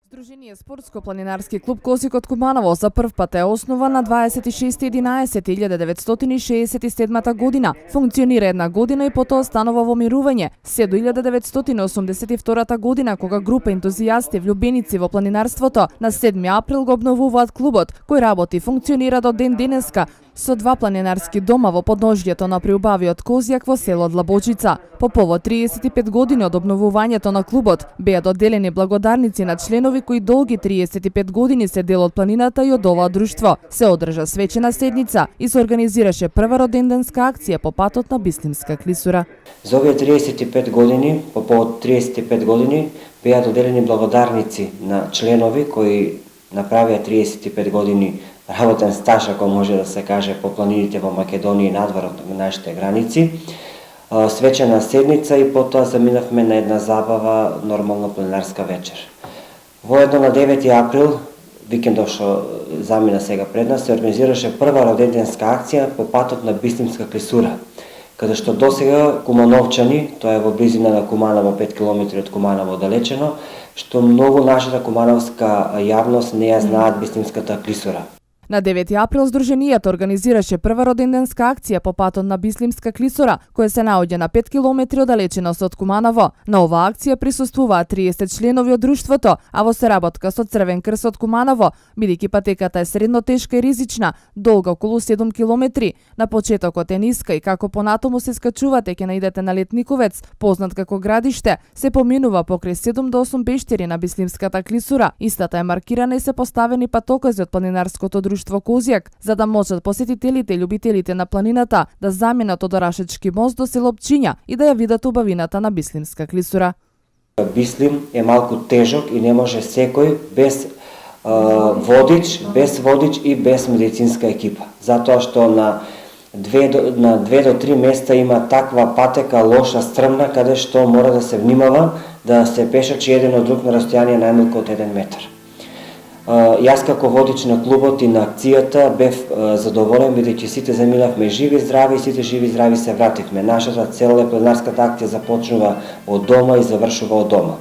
Здружение Спортско-планинарски клуб Козјак од Куманово за прв пат е основан на 26.11.1967 година. Функционира една година и потоа станува во мирување. Се до 1982 година, кога група ентузијасти влюбеници во планинарството на 7 април го обновуваат клубот, кој работи и функционира до ден денеска, со 2 планинарски дома во подножјето на приубавиот Козјак во село Длабочица. По повод 35 години од обновувањето на клубот, беа доделени благодарници на членови кои долги 35 години се дел од планината и од оваа друштво. Се одржа свечена седница и се организираше прва роденденска акција по патот на Бислимска клисура. За овие 35 години, по повод 35 години, беа доделени благодарници на членови кои направија 35 години работен стаж, ако може да се каже, по планините во Македонија и надвор од нашите граници. Свечена седница и потоа заминавме на една забава, нормална планинарска вечер. Воедно на 9 април, викендов што замина сега пред нас, се организираше прва роденденска акција по патот на Бислимска клисура, каде што досега кумановчани, тоа е во близина на Куманово, 5 км од Куманово далечено, што многу нашата кумановска јавност не ја знаат Бислимската клисура. На 9 април Здруженијето организираше прва роденденска акција по патот на Бислимска клисура, која се наоѓа на 5 км оддалеченост од Куманово. На оваа акција присуствуваат 30 членови од друштвото, а во соработка со Црвен крст од Куманово, бидејќи патеката е средно тешка и ризична, долга околу 7 км. На почетокот е ниска и како понатаму се скачувате ќе наидете на Летниковец, познат како градиште, се поминува покрај 7 до 8 пештери на Бислимската клисура. Истата е маркирана и се поставени патокази од планинарското друштво Козјак, за да можат посетителите и љубителите на планината да заминат од Орашечки мост до село Пчиња и да ја видат убавината на Бислимска клисура. Бислим е малку тежок и не може секој без водич и без медицинска екипа. Затоа што на 2 до 3 места има таква патека лоша, стрмна, каде што мора да се внимава да се пешачи еден од друг на расстојание најмалку од 1 метар. Јас како водич на клубот и на акцијата бев задоволен, бидејќи сите заминавме живи и здрави и сите живи и здрави се вративме. Нашата цел е планинарската акција започнува од дома и завршува од дома.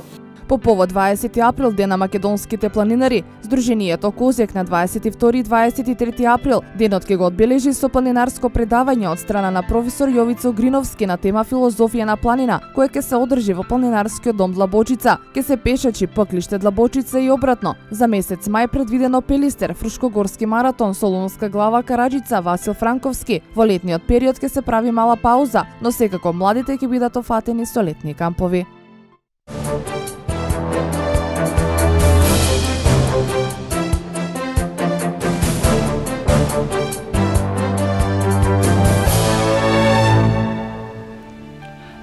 По повод 20 април, ден на македонските планинари, Здруженијето Козјак на 22 и 23 април, денот ќе го одбележи со планинарско предавање од страна на професор Јовица Огриновски на тема филозофија на планина, која ќе се одржи во планинарскиот дом Длабочица. Ќе се пешачи Пъклиште Длабочица и обратно. За месец мај предвидено Пелистер, Фрушкогорски маратон, Солунска глава, Караџица, Васил Франковски. Во летниот период ќе се прави мала пауза, но секако младите ќе бидат офатени со летни кампови.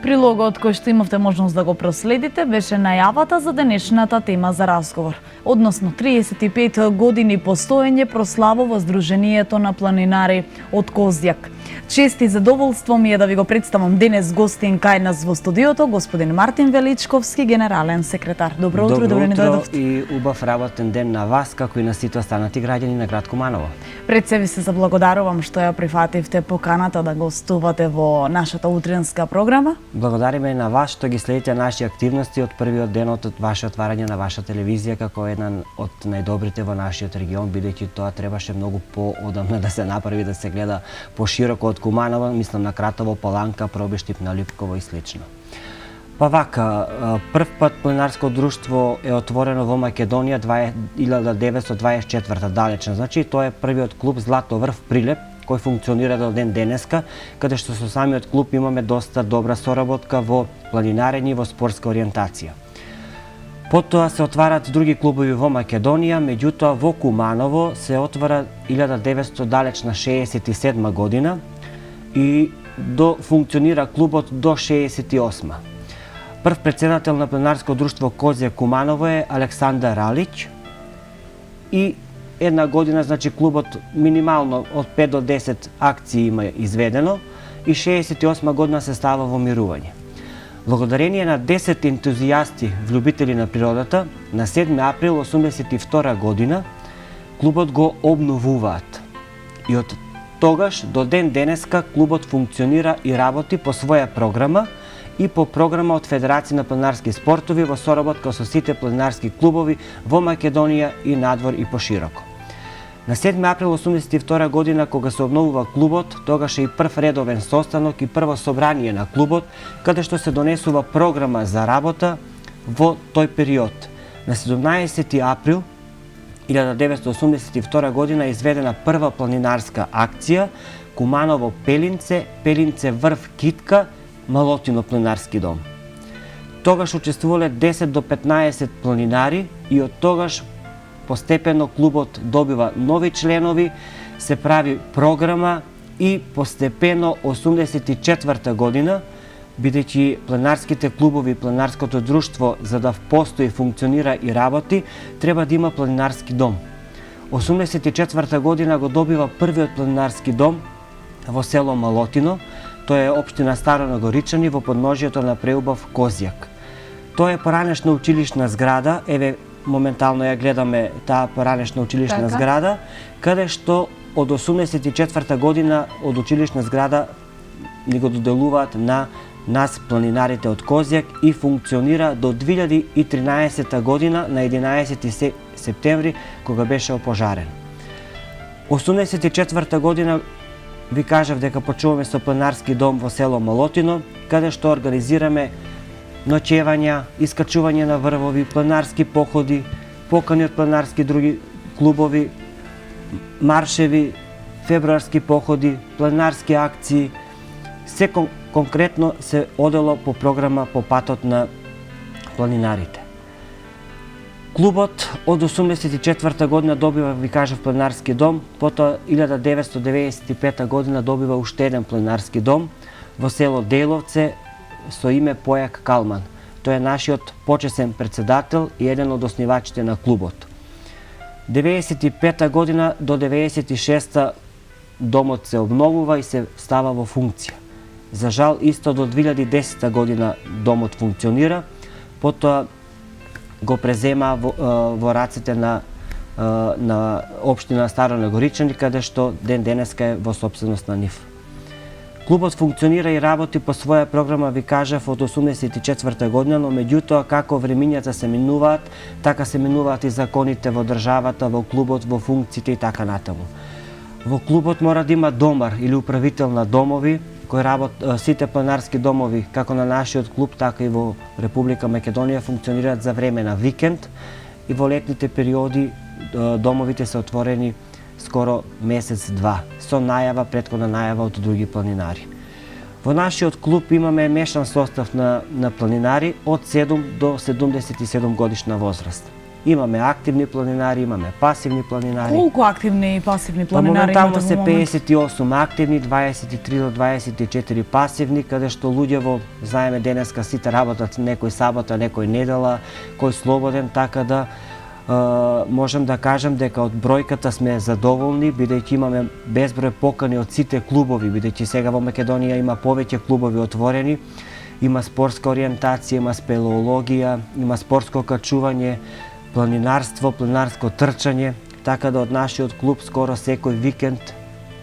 Прилогот кој што имавте можност да го проследите беше најавата за денешната тема за разговор, односно 35 години постоење прославува Здруженијето на планинари од Козјак. Чест и задоволство ми е да ви го представам денес гостин кај нас во студиото, господин Мартин Величковски, генерален секретар. Добро утро, добро ни дојдовте. И убав работен ден на вас, како и на сите останати граѓани на град Куманово. Пред се ви се заблагодарувам што ја прифативте поканата да гостувате во нашата утринска програма. Благодариме на вас што ги следите наши активности од првиот ден од ваше отварање на ваша телевизија како еден од најдобрите во нашиот регион, бидејќи тоа требаше многу поодамна да се направи, да се гледа пошироко од Куманово, мислам на Кратово, Поланка, Пробиштип, на Липково и слично. Па вака, прв пат планинарско друштво е отворено во Македонија 1924 далечен. Значи, тоа е првиот клуб Златоврв Прилеп, кој функционира до ден денеска, каде што со самиот клуб имаме доста добра соработка во планинарење и во спортска ориентација. Потоа се отварат други клубови во Македонија, меѓутоа во Куманово се отвара 1967 година и функционира клубот до 68. Прв председател на планинарско друштво Козјак Куманово е Александар Ралич и една година, значи клубот минимално од 5 до 10 акции има изведено и 68 година се става во мирување. Благодарение на 10 ентузијасти, влюбители на природата, на 7 април 1982 година клубот го обновуваат. И од тогаш до ден денеска клубот функционира и работи по своја програма и по програма од Федерација на планинарски спортови во соработка со сите планинарски клубови во Македонија и надвор и пошироко. На 7 април 1982 година, кога се обновува клубот, тогаш е и прв редовен состанок и прво собрание на клубот, каде што се донесува програма за работа во тој период. На 17 април 1982 година е изведена прва планинарска акција Куманово Пелинце, Пелинце Врв Китка, Малотино планинарски дом. Тогаш учествувале 10 до 15 планинари и од тогаш постепено клубот добива нови членови, се прави програма и постепено 1984 година, бидејќи планинарските клубови и планинарското друштво за да постои, функционира и работи, треба да има планинарски дом. 1984 година го добива првиот планинарски дом во село Малотино, тоа е општина Старо Нагоричани во подножието на преубав Козјак. Тоа е поранешна училишна зграда, еве моментално ја гледаме таа поранешна училишна зграда, каде што од 1984 година од училишна зграда ни го доделуваат на нас планинарите од Козјак и функционира до 2013 година на 11 септември кога беше опожарен. 1984 година ви кажав дека почуваме со планинарски дом во село Малотино, каде што организираме ноќевања, искачување на врвови, планинарски походи, покани од планинарски други клубови, маршеви, февруарски походи, планинарски акции. Се конкретно се одело по програма по патот на планинарите. Клубот од 1984 година добива, ви кажав, планинарски дом, потоа 1995 година добива уште еден планинарски дом во село Деловце со име Појак Калман. Тој е нашиот почесен председател и еден од основачите на клубот. 1995 година до 1996 домот се обновува и се става во функција. За жал, исто до 2010 година домот функционира, потоа го презема во рацете на општина Старо Нагоричани, каде што ден денеска е во собственост на нив. Клубот функционира и работи по своја програма, ви кажав, од 1984 година, но меѓутоа како времињата се минуваат, така се минуваат и законите во државата, во клубот, во функциите и така натаму. Во клубот мора да има домар или управител на домови, сите планинарски домови, како на нашиот клуб, така и во Република Македонија, функционираат за време на викенд и во летните периоди домовите се отворени скоро месец-два, со најава, претходна најава од други планинари. Во нашиот клуб имаме мешан состав на планинари од 7 до 77 годишна возраст. Имаме активни планинари, имаме пасивни планинари. Колку активни и пасивни планинари имате во моментално се 58 активни, 23 до 24 пасивни, каде што луѓево, знаеме денеска сите работат некој сабота, некој недела, кој слободен, така да можам да кажам дека од бројката сме задоволни, бидејќи имаме безброј покани од сите клубови, бидејќи сега во Македонија има повеќе клубови отворени, има спортска ориентација, има спелеологија, има спортско качување, планинарство, планинарско трчање, така да од нашиот клуб скоро секој викенд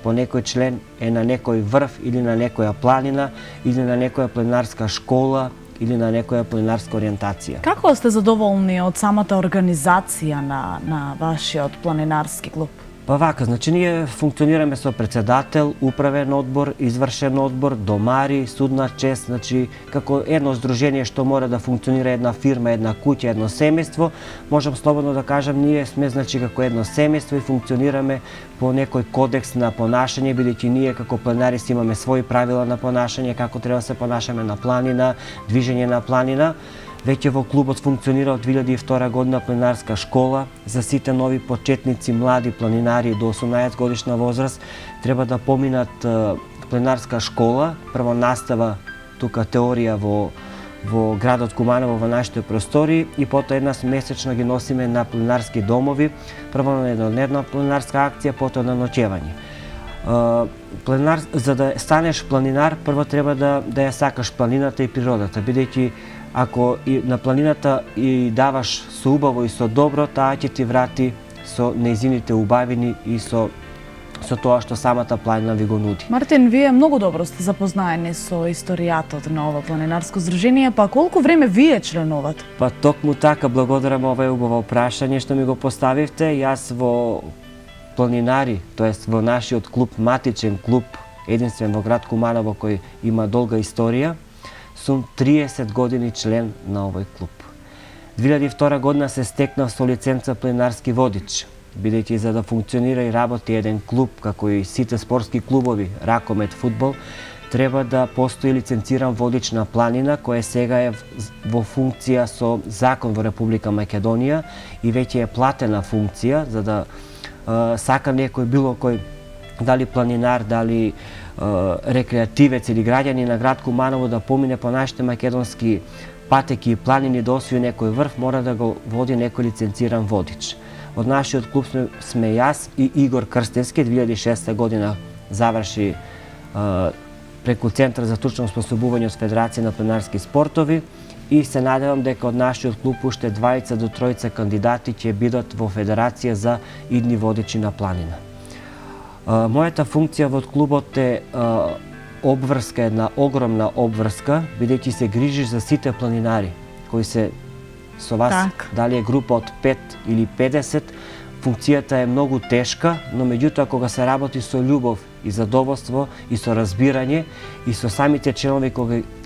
по некој член е на некој врв или на некоја планина или на некоја планинарска школа или на некоја планинарска ориентација. Како сте задоволни од самата организација на вашиот планинарски клуб? Па вака, значи ние функционираме со председател, управен одбор, извршен одбор, домари, судна чест, значи како едно здружение што мора да функционира една фирма, една куќа, едно семејство, можам слободно да кажам, ние сме значи како едно семејство и функционираме по некој кодекс на понашање, бидејќи ние како планинари имаме своји правила на понашање, како треба да се понашаме на планина, движење на планина. Веќе во клубот функционира од 2002 година планинарска школа за сите нови почетници, млади планинари до 18 годишна возраст треба да поминат планинарска школа, прво настава тука теорија во градот Куманово во нашите простори и потоа еднаш месечно ги носиме на планинарски домови, прво на еднодневна планинарска акција, потоа на ноќевање. За да станеш планинар, прво треба да ја сакаш планината и природата, бидејќи ако и на планината и даваш со убаво и со добро, таа ќе ти врати со нејзините убавини и со со тоа што самата планина ви го нуди. Мартин, вие многу добро сте запознаени со историјатот на ова планинарско здружение, па колку време вие членувате? Па токму така, благодарам ова убаво прашање што ми го поставивте. Јас во планинари, тоест во нашиот клуб, матичен клуб, единствен во град Куманово кој има долга историја, сум 30 години член на овој клуб. 2002 година се стекнав со лиценца планинарски водич, бидејќи за да функционира и работи еден клуб, како и сите спортски клубови, ракомет, фудбал, треба да постои лиценциран водич на планина, кој сега е во функција со закон во Република Македонија и веќе е платена функција, за да сака некој, било кој, дали планинар, дали рекреативец или граѓани на град Куманово да помине по нашите македонски патеки и планини да освои некој врв, мора да го води некој лиценциран водич. Од нашиот клуб сме јас и Игор Крстевски, 2006 година заврши преку Центар за стручно способување од Федерација на планинарски спортови и се надевам дека од нашиот клуб уште 2 до 3 кандидати ќе бидат во Федерација за идни водичи на планина. Мојата функција во клубот е обврска, една огромна обврска, бидејќи се грижиш за сите планинари кои се со вас, дали е група од 5 или 50, функцијата е многу тешка, но меѓутоа кога се работи со љубов и задоволство и со разбирање и со самите членови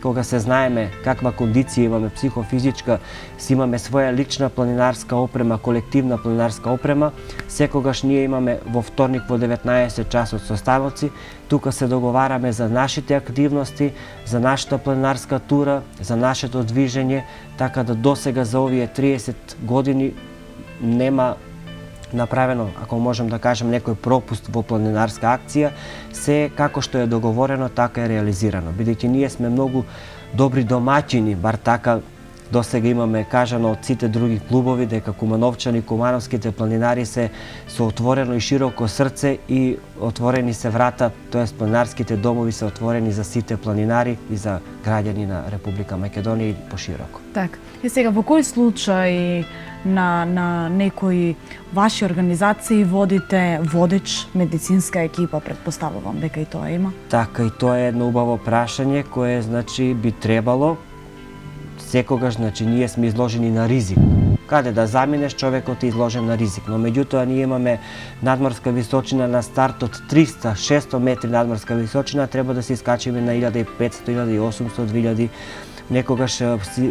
кога се знаеме каква кондиција имаме психофизичка, си имаме своја лична планинарска опрема, колективна планинарска опрема, секогаш ние имаме во вторник во 19 часот составоци, тука се договараме за нашите активности, за нашата планинарска тура, за нашето движење, така да досега за овие 30 години нема направено, ако можем да кажем, некој пропуст во планинарска акција, се како што е договорено, така е реализирано. Бидејќи ние сме многу добри домаќини, бар така досега имаме кажано од сите други клубови дека кумановчани, кумановските планинари се со отворено и широко срце и отворени се врата, тоест планинарските домови се отворени за сите планинари и за граѓани на Република Македонија и пошироко. Так, и сега во кој случај на некои ваши организации водите водич медицинска екипа, предпоставувам дека и тоа има? Така, и тоа е едно убаво прашање кое значи би требало секогаш, значи ние сме изложени на ризик. Каде да заминеш, човекот е изложен на ризик, но меѓутоа ние имаме надморска височина на старт од 300-600 метри надморска височина, треба да се искачиме на 1500, 1800, 2000. Некогаш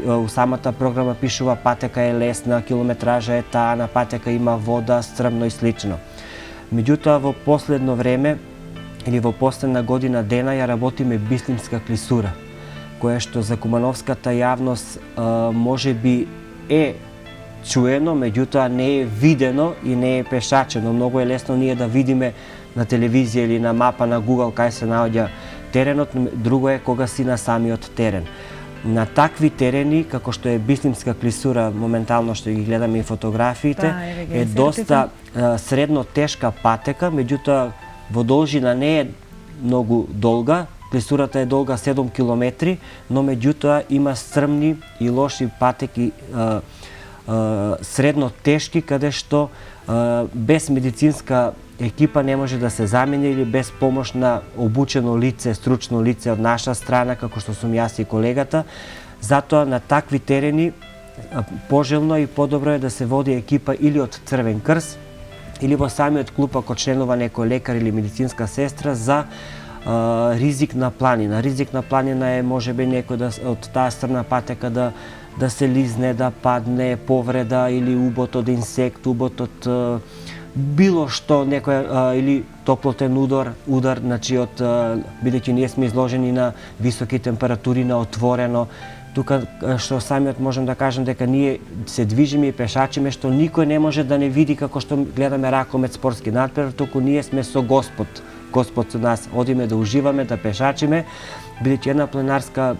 у самата програма пишува патека е лесна, километража е таа, на патека има вода, стрмно и слично. Меѓутоа во последно време или во последна година дена ја работиме Бислимска клисура, кое што за кумановската јавност може би е чуено, меѓутоа не е видено и не е пешачено. Многу е лесно ние да видиме на телевизија или на мапа на Google кај се наоѓа теренот, друго е кога си на самиот терен. На такви терени, како што е Бислимска клисура, моментално што ги гледаме и фотографиите, е доста средно тешка патека, меѓутоа во должина не е многу долга. Клисурата е долга 7 километри, но меѓутоа има стрмни и лоши патеки, средно тешки, каде што без медицинска екипа не може да се замени или без помош на обучено лице, стручно лице од наша страна, како што сум јас и колегата. Затоа на такви терени пожелно и подобро е да се води екипа или од Црвен крст, или во самиот клуб ако членува некој лекар или медицинска сестра за ризик на планина. Ризик на планина е можеби некој од таа стрмна патека да се лизне, да падне, повреда или убот од инсект, убот од било што, некој или топлотен удар, значи од бидејќи ние сме изложени на високи температури на отворено. Тука што самиот можем да кажем дека ние се движиме и пешачиме, што никој не може да не види како што гледаме ракомет спортски надпревар, туку ние сме со Господ. Господ со нас, одиме да уживаме, да пешачиме, бидејќи една пленарска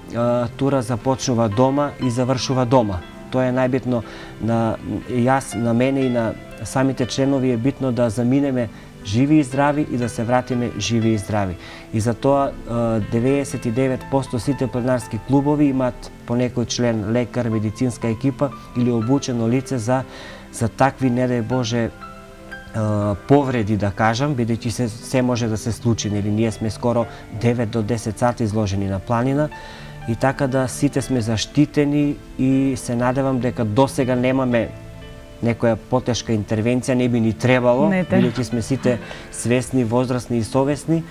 тура започнува дома и завршува дома. Тоа е најбитно на јас, на мене и на самите членови е битно да заминеме живи и здрави и да се вратиме живи и здрави. И затоа 99% сите пленарски клубови имаат по некој член лекар, медицинска екипа или обучено лице за такви, не дај Боже, повреди, да кажам, бидејќи се може да се случи, нели ние сме скоро 9 до 10 сати изложени на планина и така да сите сме заштитени и се надевам дека досега немаме некоја потешка интервенција, не би ни требало, бидејќи сме сите свесни, возрастни и совесни.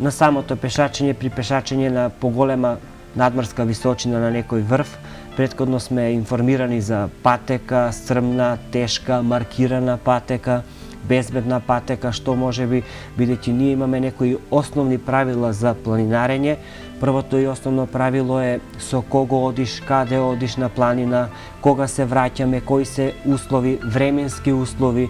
На самото пешачење, при пешачење на поголема надморска височина на некој врв, претходно сме информирани за патека, стрмна, тешка, маркирана патека, безбедна патека, што може би, бидејќи ние имаме некои основни правила за планинарење. Првото и основно правило е со кого одиш, каде одиш на планина, кога се враќаме, кои се услови, временски услови,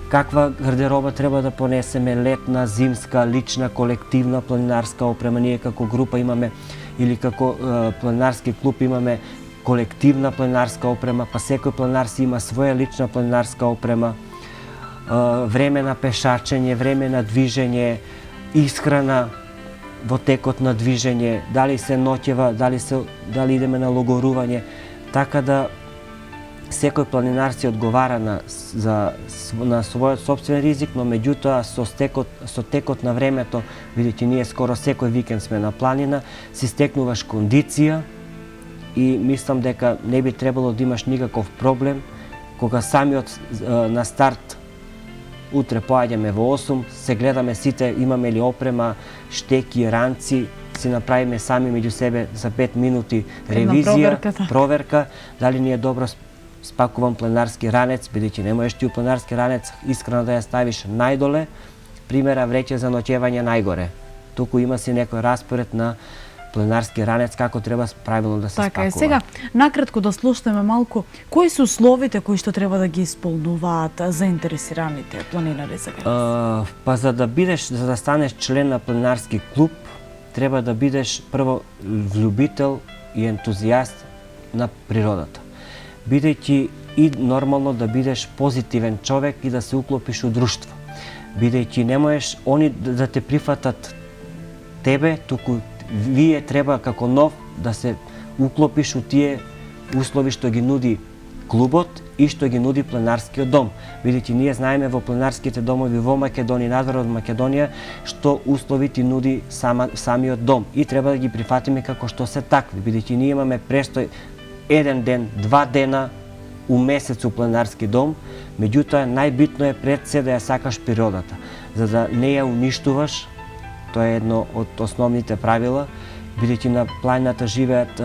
каква гардероба треба да понесеме, летна, зимска, лична, колективна планинарска опрема. Ние како група имаме или како планинарски клуб имаме колективна планинарска опрема, па секој планинар си има своја лична планинарска опрема, време на пешачење, време на движење, исхрана во текот на движење, дали се ноќева, дали идеме на логорување, така да секој планинар си одговара на својот сопствен ризик, но меѓутоа со текот на времето, бидејќи ние скоро секој викенд сме на планина, си стекнуваш кондиција и мислам дека не би требало да имаш никаков проблем кога самиот на старт утре поаѓаме во 8, се гледаме сите имаме ли опрема, штеки, ранци, си направиме сами меѓу себе за 5 минути ревизија, проверка, дали ни е добро спакуван планинарски ранец, бидејќи не можеш ти у планинарски ранец искрено да ја ставиш најдоле, примера вреќе за ноќевање најгоре. Туку има си некој распоред на планинарски ранец како треба правилно да се спакува. Така е. Сега, накратко да слушнеме малку, кои се условите кои што треба да ги исполнуваат заинтересираните планинари за граница? Па за да станеш член на планинарски клуб, треба да бидеш прво влюбител и ентузијаст на природата. Бидејќи и нормално да бидеш позитивен човек и да се уклопиш у друштво. Бидејќи не можеш они да те прифатат тебе, туку вие треба како нов да се уклопиш у тие услови што ги нуди клубот и што ги нуди планинарскиот дом. Бидејќи ние знаеме во планинарските домови во Македонија, надвор од Македонија, што услови ти нуди самиот дом и треба да ги прифатиме како што се такви, бидејќи ние имаме престој 1 ден, 2 дена у месец у планинарски дом, меѓутоа најбитно е пред се да ја сакаш природата, за да не ја уништуваш. Тоа е едно од основните правила, бидејќи на планината живеат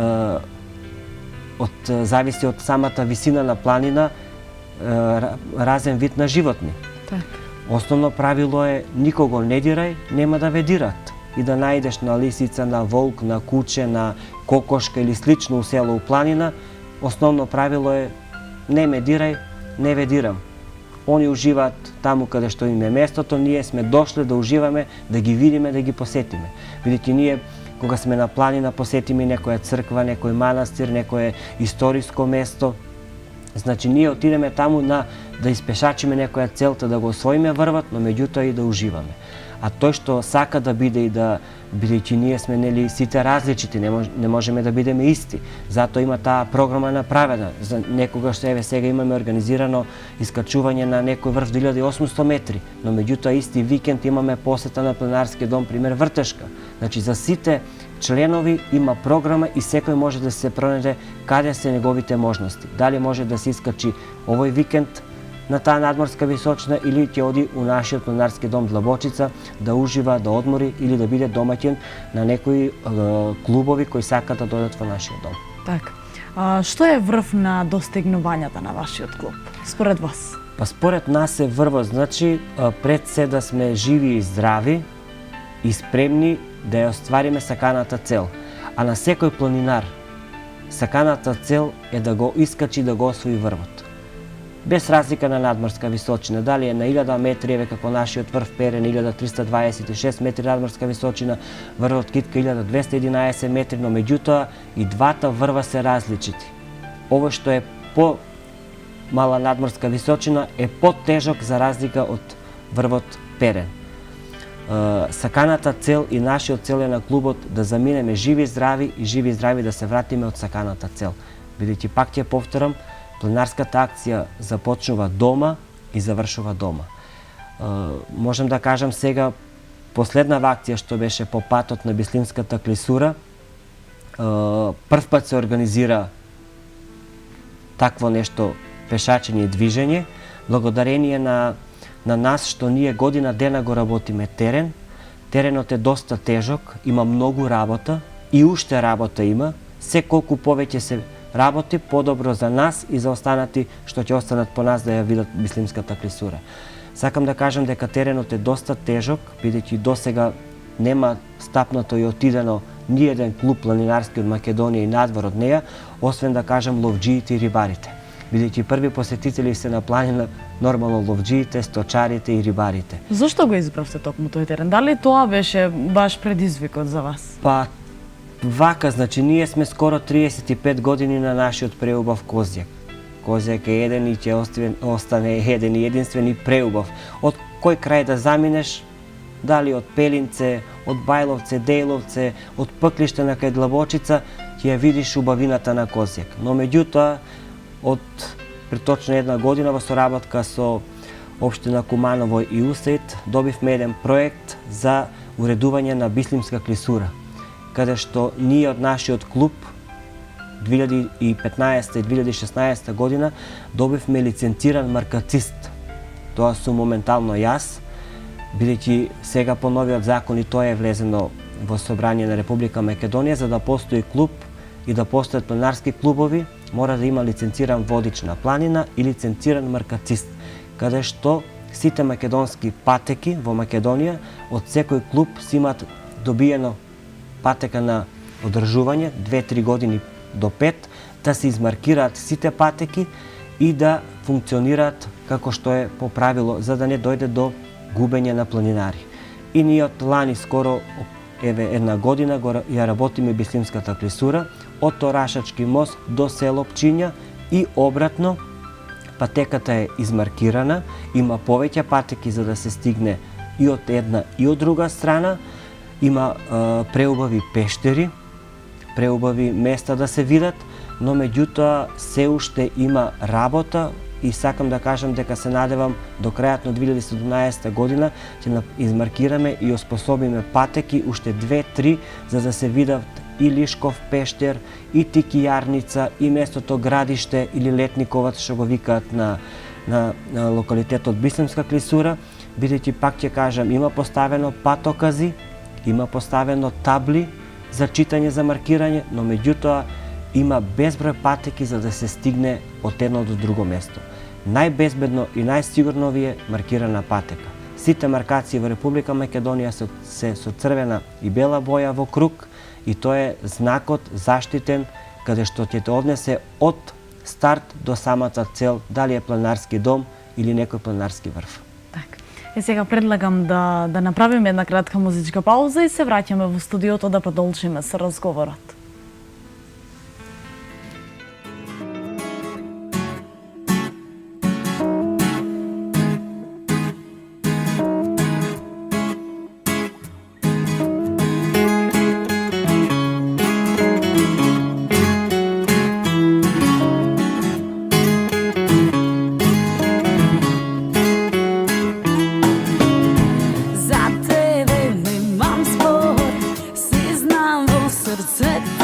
зависи од самата висина на планина разен вид на животни. Так. Основно правило е никого не дирај, нема да ве дират. И да најдеш на лисица, на волк, на куче, на кокошка или слично у село у планина, основно правило е не ме дирај, не ве дирам. Они уживаат таму каде што им е местото, ние сме дошле да уживаме, да ги видиме, да ги посетиме. Бидејќи ние кога сме на планина посетиме некоја црква, некој манастир, некое историско место, значи ние отидеме таму да испешачиме некоја целта, да го освоиме врвот, но меѓутоа и да уживаме. А тој што сака да биде и да, бидејќи ние сме нели сите различити, не можеме да бидеме исти. Затоа има таа програма направена. За некогаш сега имаме организирано искачување на некој врв 2800 метри, но меѓутоа исти викенд имаме посета на планинарски дом, пример Вртешка. Значи за сите членови има програма и секој може да се пронајде каде се неговите можности. Дали може да се искачи овој викенд на таа надморска височина или ќе оди у нашиот планинарски дом Длабочица да ужива, да одмори или да биде домаќин на некои клубови кои сакаат да додат во нашиот дом. Така. Што е врв на достигнувањата на вашиот клуб, според вас? Па според нас е врвот, значи пред се да сме живи и здрави и спремни да ја оствариме саканата цел. А на секој планинар саканата цел е да го искачи да го освои врвот. Без разлика на надморска височина, дали е на 1000 метри, еве како нашиот врв Перен 1326 метри надморска височина, врвот Китка 1211 метри, но меѓутоа и двата врва се различити. Ово што е по мала надморска височина е потежок за разлика од врвот Перен. Саканата цел и нашиот цел е на клубот да заминеме живи и здрави да се вратиме од саканата цел. Бидејќи пак ќе повторам, планинарската акција започнува дома и завршува дома. Можем да кажам сега, последнава акција што беше по патот на Бислимската клисура, прв пат се организира такво нешто пешачење и движење, благодарение на нас што ние година дена го работиме терен. Теренот е доста тежок, има многу работа и уште работа има. Се колку повеќе се работи, подобро за нас и за останати што ќе останат по нас да ја видат Бислимската клисура. Сакам да кажам дека теренот е доста тежок, бидејќи досега нема стапнато и отидено ни еден клуб планинарски од Македонија и надвор од неја, освен да кажам ловџиите и рибарите. Бидејќи први посетители се на планина нормално ловџиите, сточарите и рибарите. Зошто го избравте токму тој терен? Дали тоа беше баш предизвикот за вас? Па вака, значи ние сме скоро 35 години на нашиот преубав Козјак. Козјак е еден и ќе остане еден и единствен и преубав. Од кој крај да заминеш, дали од Пелинце, од Бајловце, Дејловце, од Пъклиште на кај Длабочица, ќе ја видиш убавината на Козјак. Но меѓутоа, од приточно една година во соработка со Општина Куманово и УСАИД добивме еден проект за уредување на Бислимска клисура, каде што ние од нашиот клуб 2015 и 2016 година добивме лиценциран маркацист. Тоа сум моментално јас, бидејќи сега по новиот закон и тоа е влезено во Собрание на Република Македонија, за да постои клуб и да постојат планинарски клубови, мора да има лиценциран водич на планина и лиценциран маркацист, каде што сите македонски патеки во Македонија од секој клуб си имат добиено патека на одржување 2-3 години до 5, да се измаркираат сите патеки и да функционираат како што е по правило, за да не дојде до губење на планинари. И ние од лани скоро една година ја работиме Бислимската клисура од Торашачки мост до село Пчиња и обратно. Патеката е измаркирана, има повеќе патеки за да се стигне и од една и од друга страна. Има преубави пештери, преубави места да се видат, но меѓутоа се уште има работа и сакам да кажам дека се надевам до крајот на 2017 година ќе измаркираме и оспособиме патеки уште 2-3 за да се видат и Лишков пештер, и Тикијарница, и местото Градиште или Летниковаc што го викаат на локалитетот Бислимска клисура, бидејќи пак ќе кажам има поставено патокази, има поставено табли за читање, за маркирање, но меѓутоа има безброј патеки за да се стигне од едно до друго место. Најбезбедно и најсигурно ви е маркирана патека. Сите маркации во Република Македонија се со црвена и бела боја во круг и тоа е знакот заштитен каде што ќе те однесе од старт до самата цел, дали е планинарски дом или некој планинарски врв. Така. Сега предлагам да направиме една кратка музичка пауза и се враќаме во студиото да продолжиме со разговорот. За тебе немам збор, си знам во срцето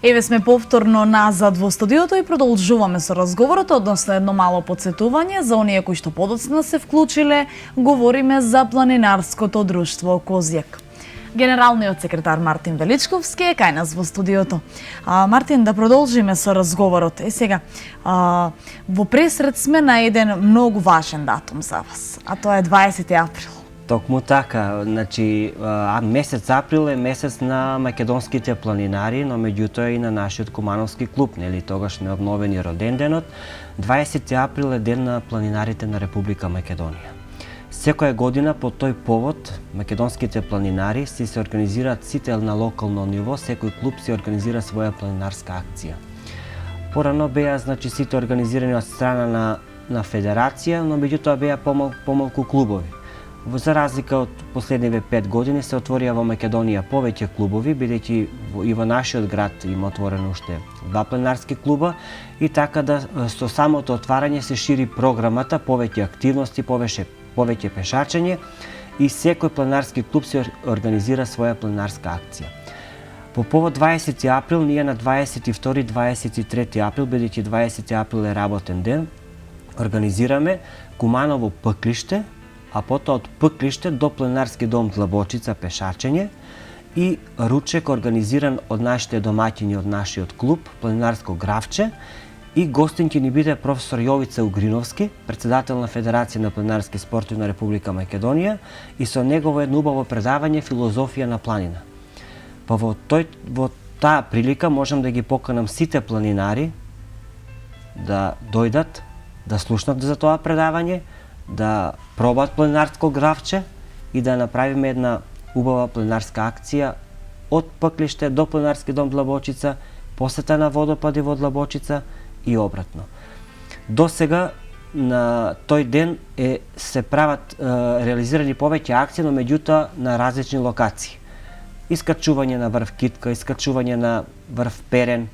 Еве сме повторно назад во студиото и продолжуваме со разговорот, односно едно мало подсетување за оние кои што подоцна се вклучиле, говориме за планинарското друштво Козјак. Генералниот секретар Мартин Величковски е кај нас во студиото. Мартин, да продолжиме со разговорот. Сега, во пресред сме на еден многу важен датум за вас, а тоа е 20 април. Токму така, значи месец април е месец на македонските планинари, но меѓутоа и на нашиот кумановски клуб, нели тогаш необновени роден денот. 20 април е ден на планинарите на Република Македонија. Секоја година по тој повод македонските планинари се организираат сите на локално ниво, секој клуб се организира своја планинарска акција. Порано беа значи сите организирани од страна на федерација, но меѓутоа беа помалку клубови. За разлика од последниве 5 години се отворија во Македонија повеќе клубови, бидејќи и во нашиот град има отворено уште 2 планинарски клуба и така да со самото отварање се шири програмата, повеќе активности, повеќе пешачење и секој планинарски клуб се организира своја планинарска акција. По повод 20 април, ние на 22-23 април, бидејќи 20 април е работен ден, организираме Куманово пъклиште, а потоа од пъклиште до планинарски дом Длабочица пешачење и ручек организиран од нашите домаќини од нашиот клуб, планинарско гравче, и гостин ќе ни биде професор Јовица Угриновски, председател на Федерација на планинарски спортови на Република Македонија и со негово едно убаво предавање филозофија на планина. Па во таа прилика можам да ги поканам сите планинари да дојдат, да слушнат за тоа предавање, да пробат планинарско гравче и да направиме една убава планинарска акција од пъклиште до планинарски дом Длабочица, посета на водопади во Длабочица и обратно. До сега на тој ден се прават реализирани повеќе акции, но меѓутоа на различни локации. Искачување на врв Китка, искачување на врв Перен,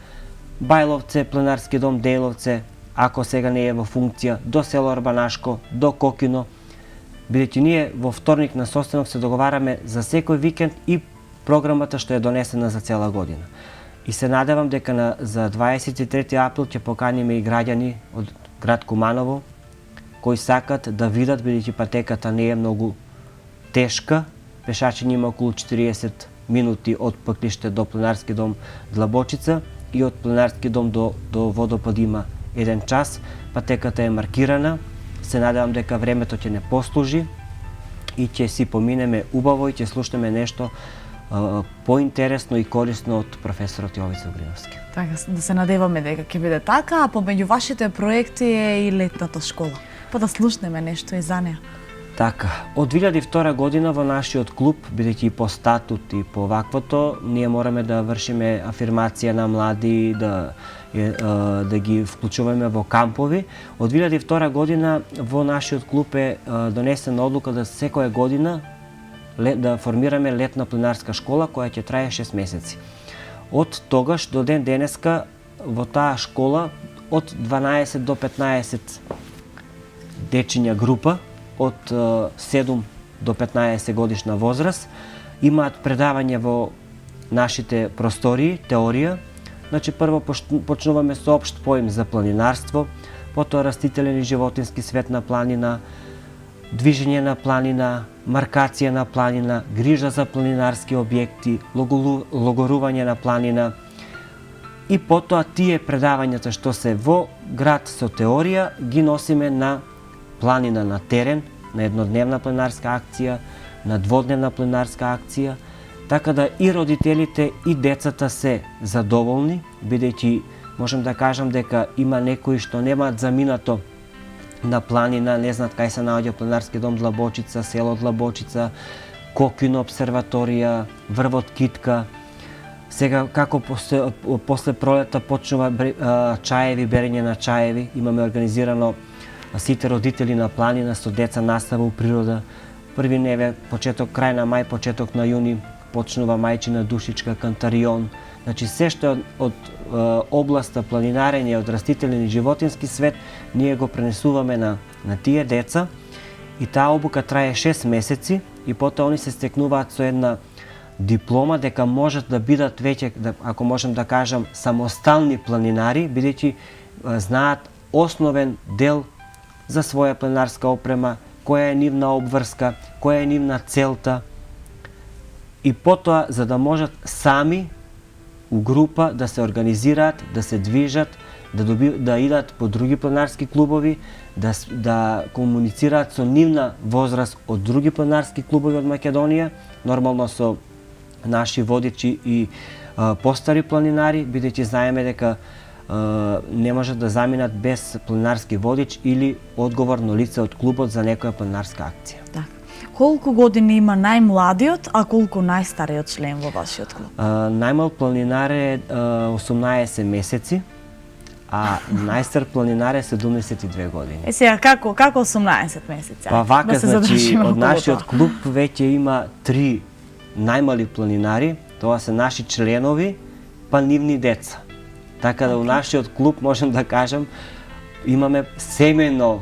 Бајловце, планинарски дом Дејловце, ако сега не е во функција, до село Арбанашко, до Кокино, бидејќи ние во вторник на состанок се договараме за секој викенд и програмата што е донесена за цела година. И се надевам дека за 23 април ќе поканиме и граѓани од град Куманово кои сакат да видат, бидејќи патеката не е многу тешка, пешачење има околу 40 минути од пъклиште до планинарски дом Длабочица и од планинарски дом до водопад има 1 час, патеката е маркирана, се надевам дека времето ќе не послужи и ќе си поминеме убаво и ќе слушнеме нешто поинтересно и корисно од професорот Јовица Угриновски. Така, да се надеваме дека ќе биде така, а помеѓу вашите проекти е и летната школа. Па да слушнеме нешто и за неа. Така, од 2002 година во нашиот клуб, бидејќи по статут и по ваквото, ние мораме да вршиме афирмација на млади, да ги вклучуваме во кампови. Од 2002 година во нашиот клуб е донесена одлука да секоја година да формираме летна планинарска школа која ќе трае 6 месеци. Од тогаш до ден денеска во таа школа од 12 до 15 дечиња група од 7 до 15 годишна возраст имаат предавање во нашите простории, теорија. Значи прво почнуваме со општ поим за планинарство, потоа растителен и животински свет на планина, движење на планина, маркација на планина, грижа за планинарски објекти, логорување на планина и потоа тие предавањата што се во град со теорија ги носиме на планина на терен, на еднодневна планинарска акција, на дводневна планинарска акција, така да и родителите и децата се задоволни, бидејќи можам да кажам дека има некои што немаат заминато на планина, не знаат кај се наоѓа планинарски дом Длабочица, село Длабочица, Кокино обсерваторија, врвот Китка. Сега како после пролета почнува чаеви, берење на чаеви, имаме организирано сите родители на планина со деца настава у природа. Први неве, крај на мај, почеток на јуни, почнува мајчина душичка, кантарион. Значи се што е од областа планинарење, од растителен и животински свет, ние го пренесуваме на тие деца и таа обука трае 6 месеци и потоа они се стекнуваат со една диплома дека можат да бидат веќе, ако можем да кажам, самостални планинари, бидејќи знаат основен дел за своја планинарска опрема, која е нивна обврска, која е нивна целта, и потоа за да можат сами у група да се организираат, да се движат, да идат по други планинарски клубови, да комуницираат со нивна возраст од други планинарски клубови од Македонија, нормално со наши водичи и постари планинари, бидејќи знаеме дека не можат да заминат без планинарски водич или одговорно лице од клубот за некоја планинарска акција. Така. Колку години има најмладиот, а колку најстариот член во вашиот клуб? Најмал планинар е 18 месеци, а најстар планинар е 72 години. Сега како 18 месеци? Па вака, да се значи, задржиме од околу нашиот тоа. клуб веќе има 3 најмали планинари, тоа се наши членови, па нивни деца. Така да у нашиот клуб можем да кажам имаме семејно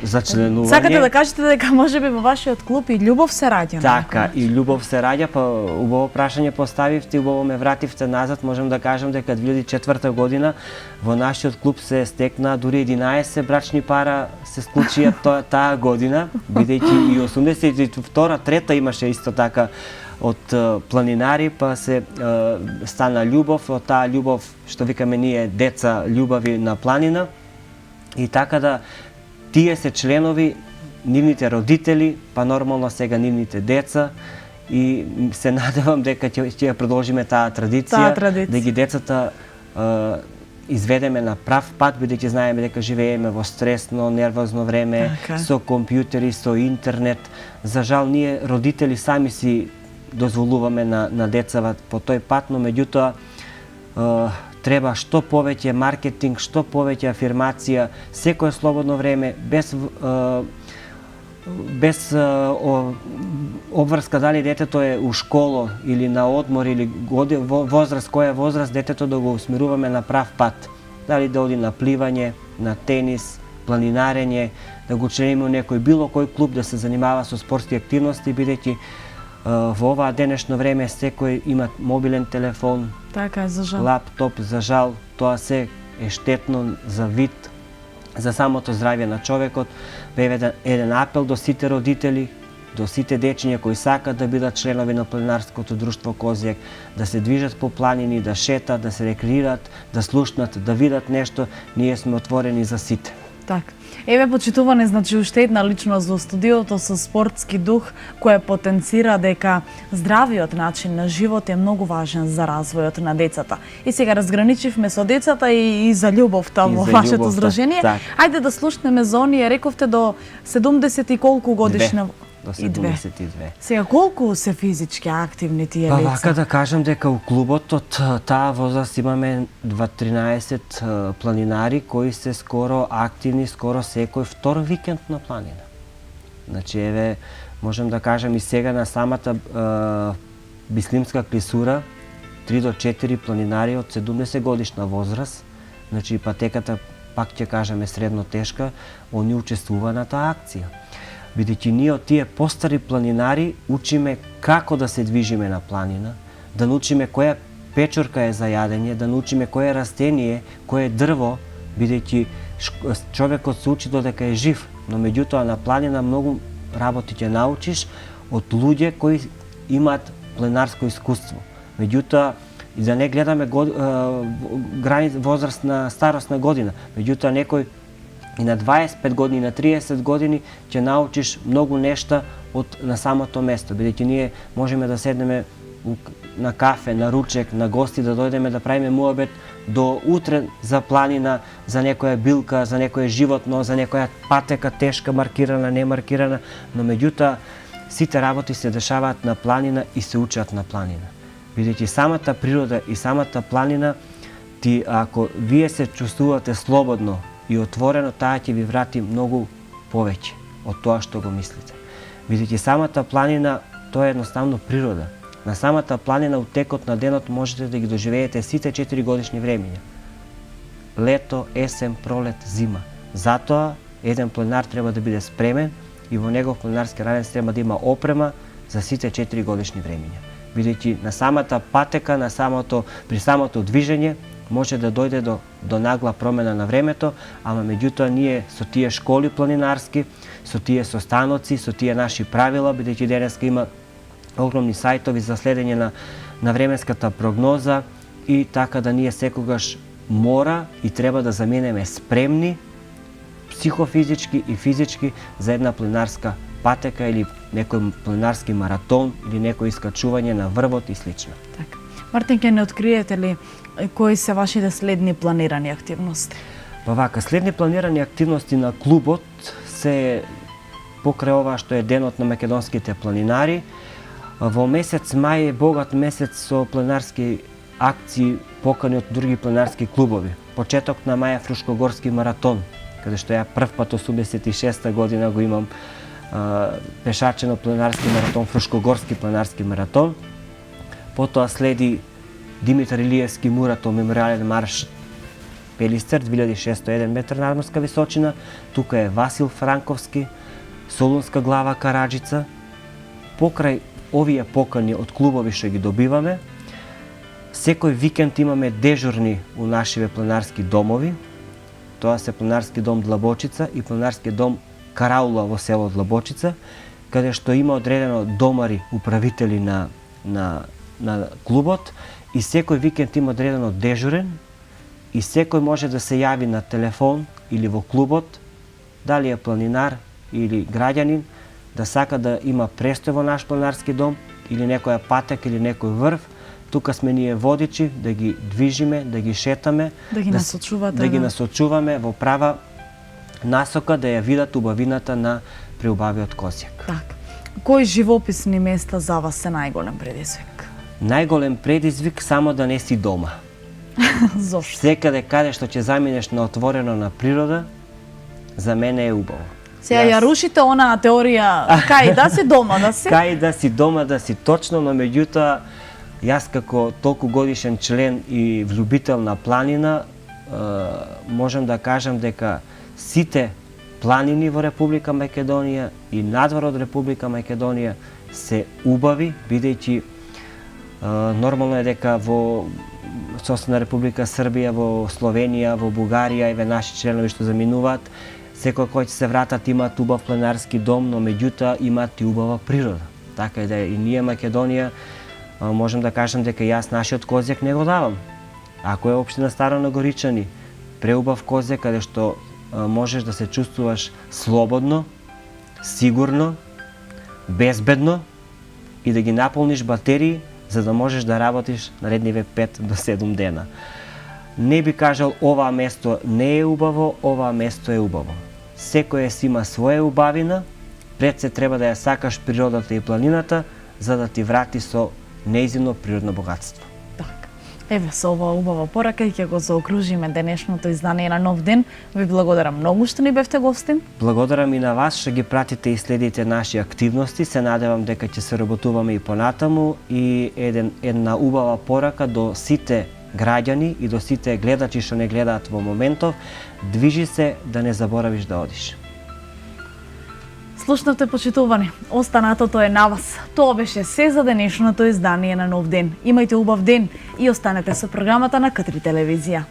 зачленување. Сакате да кажете дека можеби во вашиот клуб и љубов се раѓа? Така, и љубов се раѓа, па убаво прашање поставивте, убаво ме вративте назад, можем да кажам дека 2004 година во нашиот клуб се стекна дури 11 брачни пара се случија таа година, бидејќи и 82-3 имаше исто така од планинари, па се стана љубов, од таа љубов што викаме ние деца љубави на планина, и така да тие се членови, нивните родители, па нормално сега нивните деца, и се надевам дека ќе ја продолжиме таа традиција, да ги децата изведеме на прав пат, бидејќи знаеме дека живееме во стресно, нервозно време, со компјутери, со интернет. За жал, ние родители сами си дозволуваме на децава по тој пат, но меѓутоа треба што повеќе маркетинг, што повеќе афирмација, секое слободно време, без обврска дали детето е у школо или на одмор или возраст, која возраст, детето да го усмируваме на прав пат. Дали да оди на пливање, на тенис, планинарење, да го члениме у некој било кој клуб, да се занимава со спортски активности, бидејќи во оваа денешно време секој има мобилен телефон, така, за жал. лаптоп, за жал, тоа се е штетно за вид, за самото здравје на човекот. Бе еден апел до сите родители, до сите дечиња кои сакат да бидат членови на планинарското друштво Козјак, да се движат по планини, да шетат, да се рекреират, да слушнат, да видат нешто, ние сме отворени за сите. Така. Еве, почитуване, значи уште една личност во студиото со спортски дух, која потенцира дека здравиот начин на живот е многу важен за развојот на децата. И сега разграничивме со децата и за љубовта во вашето здружение. Так. Ајде да слушнеме за оние, рековте до 70 и колку годишна? До 72. Сега, колку се физички активни тие деца? деца? Вака да кажам дека у клубот од таа возраст имаме 13 планинари кои се скоро активни, скоро секој втор викенд на планина. Значи, еве, можем да кажем и сега на самата Бислимска клисура, 3 до 4 планинари од 70 годишна возраст, значи патеката, пак ќе кажеме, средно тешка, они учествува на таа акција. Бидејќи ние од тие постари планинари учиме како да се движиме на планина, да научиме која печорка е за јадење, да научиме кое растение, кое дрво, бидејќи човекот се учи додека е жив, но меѓутоа на планина многу работи ќе научиш од луѓе кои имаат планинарско искуство. Меѓутоа, и да не гледаме возраст на старосна година, меѓутоа некој и на 25 години, на 30 години ќе научиш многу нешта на самото место, бидејќи ние можеме да седнеме на кафе, на ручек, на гости, да дојдеме да правиме муабет до утре за планина, за некоја билка, за некое животно, за некоја патека тешка, маркирана, не маркирана, но меѓутоа сите работи се дешаваат на планина и се учат на планина. Бидејќи самата природа и самата планина, ако вие се чувствувате слободно и отворено, таа ќе ви врати многу повеќе од тоа што го мислите. Бидејќи самата планина, тоа е едноставно природа. На самата планина у текот на денот можете да ги доживеете сите 4 годишни времиња. Лето, есен, пролет, зима. Затоа еден планинар треба да биде спремен и во негов планинарски радец треба да има опрема за сите 4 годишни времиња. бидејќи на самата патека, при самото движење може да дојде до нагла промена на времето, ама меѓутоа ние со тие школи планинарски, со тие состаноци, со тие наши правила, бидејќи денеска има огромни сајтови за следење на временската прогноза и така да ние секогаш мора и треба да заминеме спремни психофизички и физички за една планинарска патека или некој планинарски маратон или некој искачување на врвот и слично. Така. Мартин, ќе не откриете ли кои се вашите следни планирани активности? Вака, следни планирани активности на клубот се покрај ова што е денот на македонските планинари. Во месец мај е богат месец со планинарски акции покани од други планинарски клубови. Почеток на мај е Фрушкогорски маратон, каде што ја прв пат 86-та година го имам пешачено планинарски маратон, Фрушкогорски планинарски маратон. Потоа следи Димитар Илиевски Муратов меморијален марш Пелистер, 2601 метар надморска височина. Тука е Васил Франковски, Солунска глава Караджица. Покрај овие покани од клубови што ги добиваме, секој викенд имаме дежурни у нашиве планинарски домови. Тоа се планинарски дом Длабочица и планинарски дом Караула во село Длабочица, каде што има одредено домари, управители на клубот и секој викенд има одредено дежурен и секој може да се јави на телефон или во клубот, дали е планинар или граѓанин, да сака да има престој во наш планинарски дом или некоја патек или некој врв. Тука сме ние водичи да ги движиме, да ги шетаме, Да ги насочувате. да ги насочуваме во права насока да ја видат убавината на преубавиот Козјак. Така. Кои живописни места за вас се најголем предизвик? Најголем предизвик само да не си дома. Зошто? Секаде каде што ќе заминеш на отворено на природа, за мене е убаво. Сега ја рушите онаа теорија кај да си дома, да си? Кај да си дома, да си точно, но меѓутоа јас како толку годишен член и влюбител на планина, можам да кажам дека сите планини во Република Македонија и надвор од Република Македонија се убави, бидејќи нормално е дека во сосна Република Србија, во Словенија, во Бугарија, еве наши членови што заминуваат, секој кој ќе се вратат имаат убав планинарски дом, но меѓутоа имаат и убава природа. Така е да и ние Македонија можам да кажам дека јас нашиот Козјак не го давам. Ако е општина Старо Нагоричани, преубав Козјак каде што можеш да се чувствуваш слободно, сигурно, безбедно и да ги наполниш батерии за да можеш да работиш наредниве 5 до 7 дена. Не би кажал оваа место не е убаво, оваа место е убаво. Секој си има своја убавина, пред се треба да ја сакаш природата и планината, за да ти врати со нејзино природно богатство. Така. Еве со оваа убава порака и ќе го заокружиме денешното издание на Нов ден. Ви благодарам многу што ни бевте гостин. Благодарам и на вас што ги пратите и следите наши активности. Се надевам дека ќе се работуваме и понатаму и една убава порака до сите граѓани и до сите гледачи што не гледаат во моментов, движи се да не заборавиш да одиш. Слушнавте, почитувани, останатото е на вас. Тоа беше се за денешното издание на Нов ден. Имајте убав ден и останете со програмата на К3 телевизија.